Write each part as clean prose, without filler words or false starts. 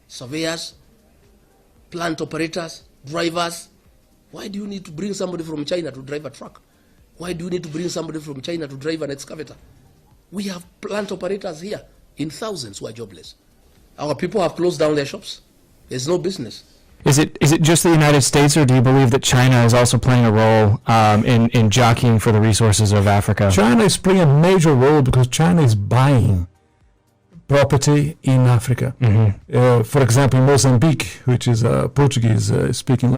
Surveyors, plant operators, drivers. Why do you need to bring somebody from China to drive a truck? Why do you need to bring somebody from China to drive an excavator? We have plant operators here in thousands who are jobless. Our people have closed down their shops. There's no business. Is it just the United States, or do you believe that China is also playing a role in jockeying for the resources of Africa? China is playing a major role because China is buying property in Africa. Mm-hmm. For example, Mozambique, which is a Portuguese-speaking.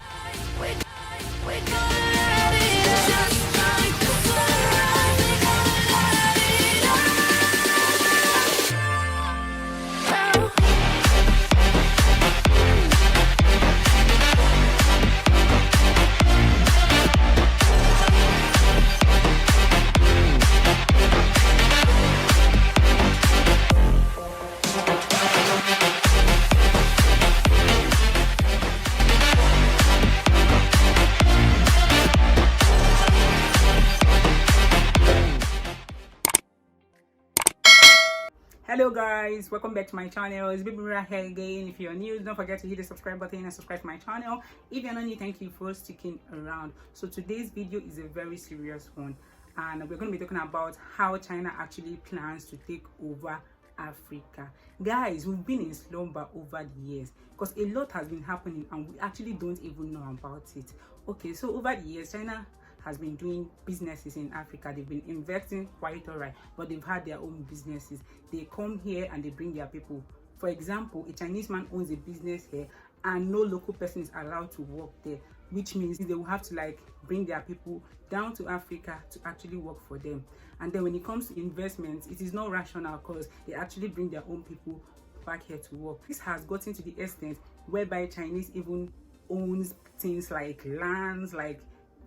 Hello guys, welcome back to my channel. It's baby Mira here again. If you're new, don't forget to hit the subscribe button and subscribe to my channel. If you're not new, thank you for sticking around. So today's video is a very serious one, and we're going to be talking about how China actually plans to take over Africa. Guys, we've been in slumber over the years because a lot has been happening and we actually don't even know about it. Okay, so over the years, China has been doing businesses in Africa. They've been investing quite alright, but they've had their own businesses. They come here and they bring their people. For example, a Chinese man owns a business here and no local person is allowed to work there, which means they will have to bring their people down to Africa to actually work for them. And then when it comes to investments, it is not rational because they actually bring their own people back here to work. This has gotten to the extent whereby Chinese even owns things like lands, like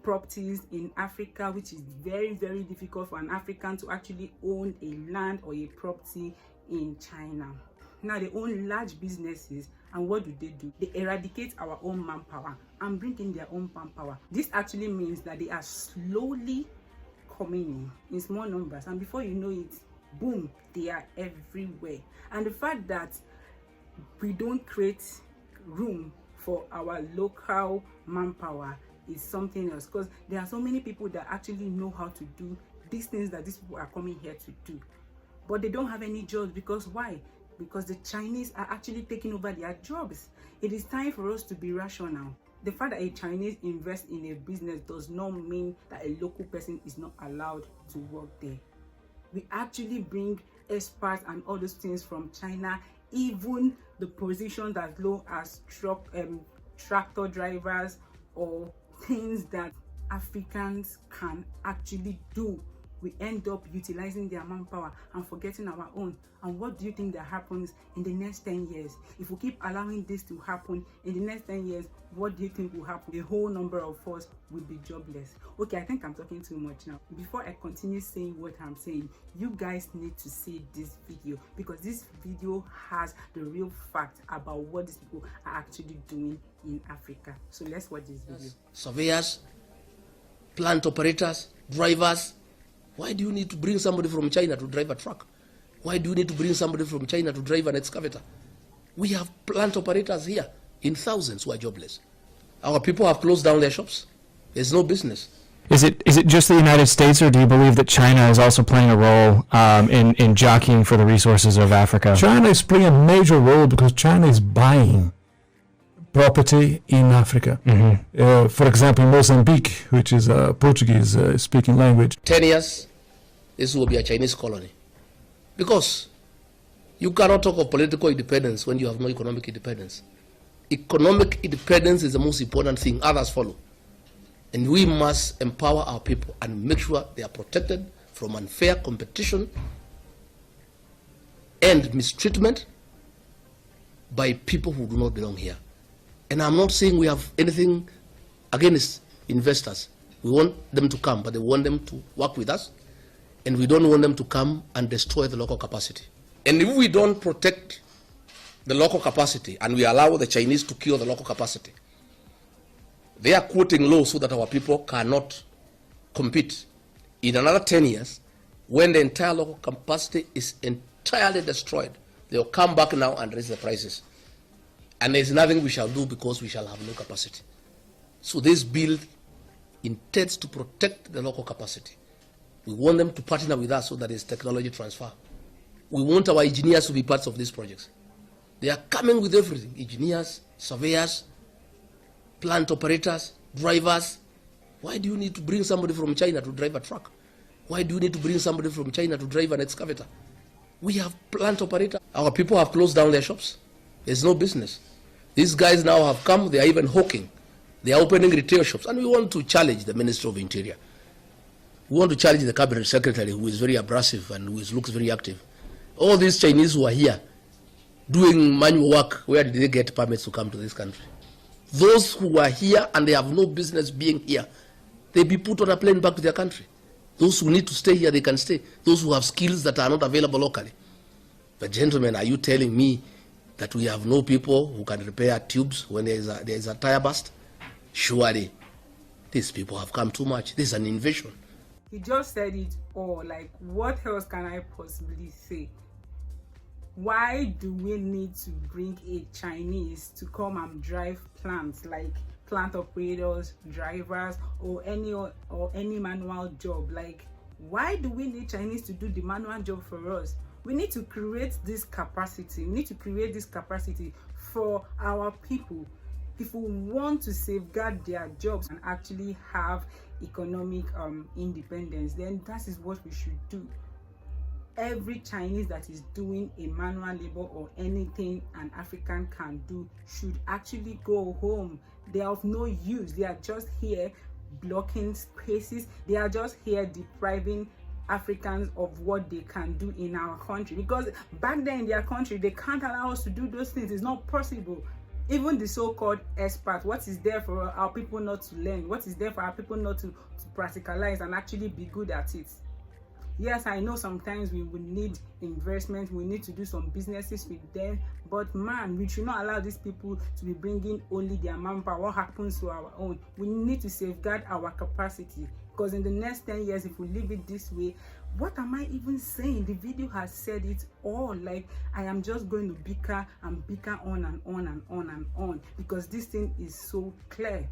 properties in Africa, which is very, very difficult for an African to actually own a land or a property in China. Now they own large businesses, and what do? They eradicate our own manpower and bring in their own manpower. This actually means that they are slowly coming in small numbers, and before you know it, boom, they are everywhere. And the fact that we don't create room for our local manpower is something else, because there are so many people that actually know how to do these things that these people are coming here to do, but they don't have any jobs. Because why? Because the Chinese are actually taking over their jobs. It is time for us to be rational. The fact that a Chinese invests in a business does not mean that a local person is not allowed to work there. We actually bring experts and all those things from China, even the positions as low as tractor drivers or things that Africans can actually do. We end up utilizing their manpower and forgetting our own. And what do you think that happens in the next 10 years? If we keep allowing this to happen, in the next 10 years, what do you think will happen? A whole number of us will be jobless. Okay, I think I'm talking too much now. Before I continue saying what I'm saying, you guys need to see this video, because this video has the real fact about what these people are actually doing in Africa. So let's watch this video. Surveyors, plant operators, drivers. Why do you need to bring somebody from China to drive a truck? Why do you need to bring somebody from China to drive an excavator? We have plant operators here in thousands who are jobless. Our people have closed down their shops. There's no business. Is it just the United States, or do you believe that China is also playing a role in jockeying for the resources of Africa? China is playing a major role because China is buying property in Africa. Mm-hmm. For example, Mozambique, which is a Portuguese-speaking language. 10 years, this will be a Chinese colony. Because you cannot talk of political independence when you have no economic independence. Economic independence is the most important thing. Others follow. And we must empower our people and make sure they are protected from unfair competition and mistreatment by people who do not belong here. And I'm not saying we have anything against investors. We want them to come, but we want them to work with us. And we don't want them to come and destroy the local capacity. And if we don't protect the local capacity and we allow the Chinese to kill the local capacity, they are quoting laws so that our people cannot compete. In another 10 years, when the entire local capacity is entirely destroyed, they'll come back now and raise the prices. And there's nothing we shall do because we shall have no capacity. So this bill intends to protect the local capacity. We want them to partner with us so that there's technology transfer. We want our engineers to be parts of these projects. They are coming with everything: engineers, surveyors, plant operators, drivers. Why do you need to bring somebody from China to drive a truck? Why do you need to bring somebody from China to drive an excavator? We have plant operators. Our people have closed down their shops. There's no business. These guys now have come, they are even hawking. They are opening retail shops. And we want to challenge the Minister of Interior. We want to challenge the Cabinet Secretary, who is very abrasive and who looks very active. All these Chinese who are here doing manual work, where did they get permits to come to this country? Those who are here and they have no business being here, they be put on a plane back to their country. Those who need to stay here, they can stay. Those who have skills that are not available locally. But gentlemen, are you telling me that we have no people who can repair tubes when there is a tire burst? Surely, these people have come too much. This is an invasion. He just said it all. Like, what else can I possibly say? Why do we need to bring a Chinese to come and drive plants, like plant operators, drivers, or any manual job? Like, why do we need Chinese to do the manual job for us? We need to create this capacity. We need to create this capacity for our people. If we want to safeguard their jobs and actually have economic independence, then that is what we should do. Every Chinese that is doing a manual labor or anything an African can do should actually go home. They are of no use. They are just here blocking spaces. They are just here depriving Africans of what they can do in our country, because back then in their country they can't allow us to do those things. It's not possible. Even the so-called expert, what is there for our people not to learn? What is there for our people not to practicalize and actually be good at it? Yes, I know sometimes we will need investment, we need to do some businesses with them, but man, we should not allow these people to be bringing only their manpower. What happens to our own? We need to safeguard our capacity, because in the next 10 years, if we leave it this way, what am I even saying? The video has said it all. Like, I am just going to bicker and bicker on and on and on and on, because this thing is so clear.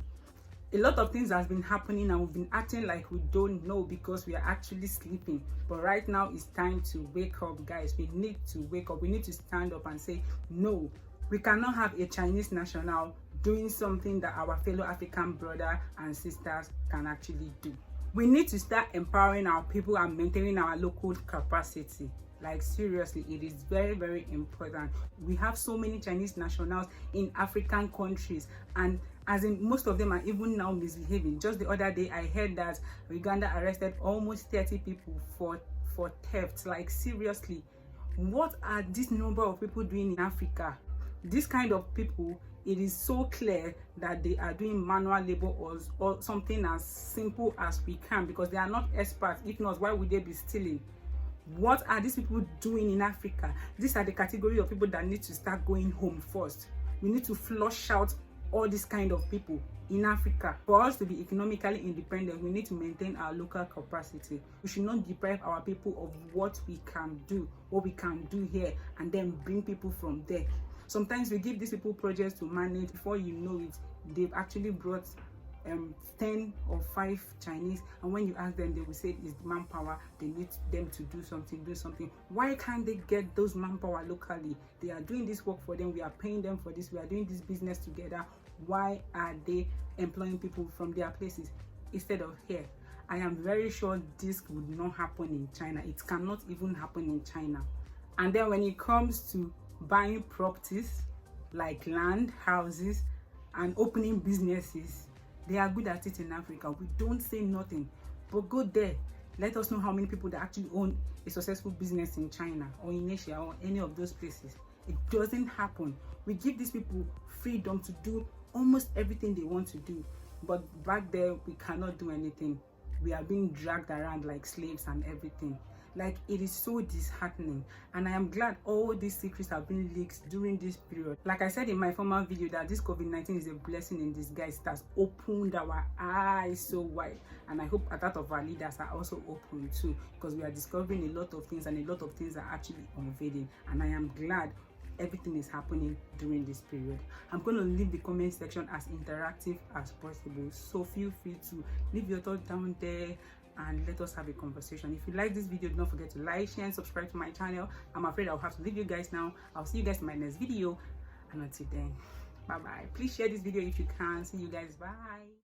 A lot of things has been happening and we've been acting like we don't know because we are actually sleeping. But right now it's time to wake up, guys. We need to wake up. We need to stand up and say, no, we cannot have a Chinese national doing something that our fellow African brother and sisters can actually do. We need to start empowering our people and maintaining our local capacity. Like, seriously, it is very, very important. We have so many Chinese nationals in African countries, and as in most of them are even now misbehaving. Just the other day I heard that Uganda arrested almost 30 people for theft. Like, seriously, what are this number of people doing in Africa? This kind of people, it is so clear that they are doing manual labor or something as simple as we can, because they are not experts. If not, why would they be stealing? What are these people doing in Africa? These are the category of people that need to start going home first. We need to flush out all these kind of people in Africa. For us to be economically independent, we need to maintain our local capacity. We should not deprive our people of what we can do, what we can do here, and then bring people from there. Sometimes we give these people projects to manage. Before you know it, they've actually brought 10 or 5 Chinese, and when you ask them, they will say it's manpower. They need them to do something. Why can't they get those manpower locally? They are doing this work for them. We are paying them for this. We are doing this business together. Why are they employing people from their places instead of here? I am very sure this would not happen in China. It cannot even happen in China. And then when it comes to buying properties like land, houses, and opening businesses, they are good at it in Africa. We don't say nothing, but go there. Let us know how many people that actually own a successful business in China or in Asia or any of those places. It doesn't happen. We give these people freedom to do almost everything they want to do, but back there we cannot do anything. We are being dragged around like slaves and everything. Like, it is so disheartening, and I am glad all these secrets have been leaked during this period. Like I said in my former video, that this COVID-19 is a blessing in disguise. It has opened our eyes so wide, and I hope that of our leaders are also open too, because we are discovering a lot of things, and a lot of things are actually unveiling. And I am glad everything is happening during this period. I'm going to leave the comment section as interactive as possible, so feel free to leave your thoughts down there and let us have a conversation. If you like this video, don't forget to like, share, and subscribe to my channel. I'm afraid I'll have to leave you guys now. I'll see you guys in my next video, and until then, bye bye. Please share this video if you can. See you guys. Bye.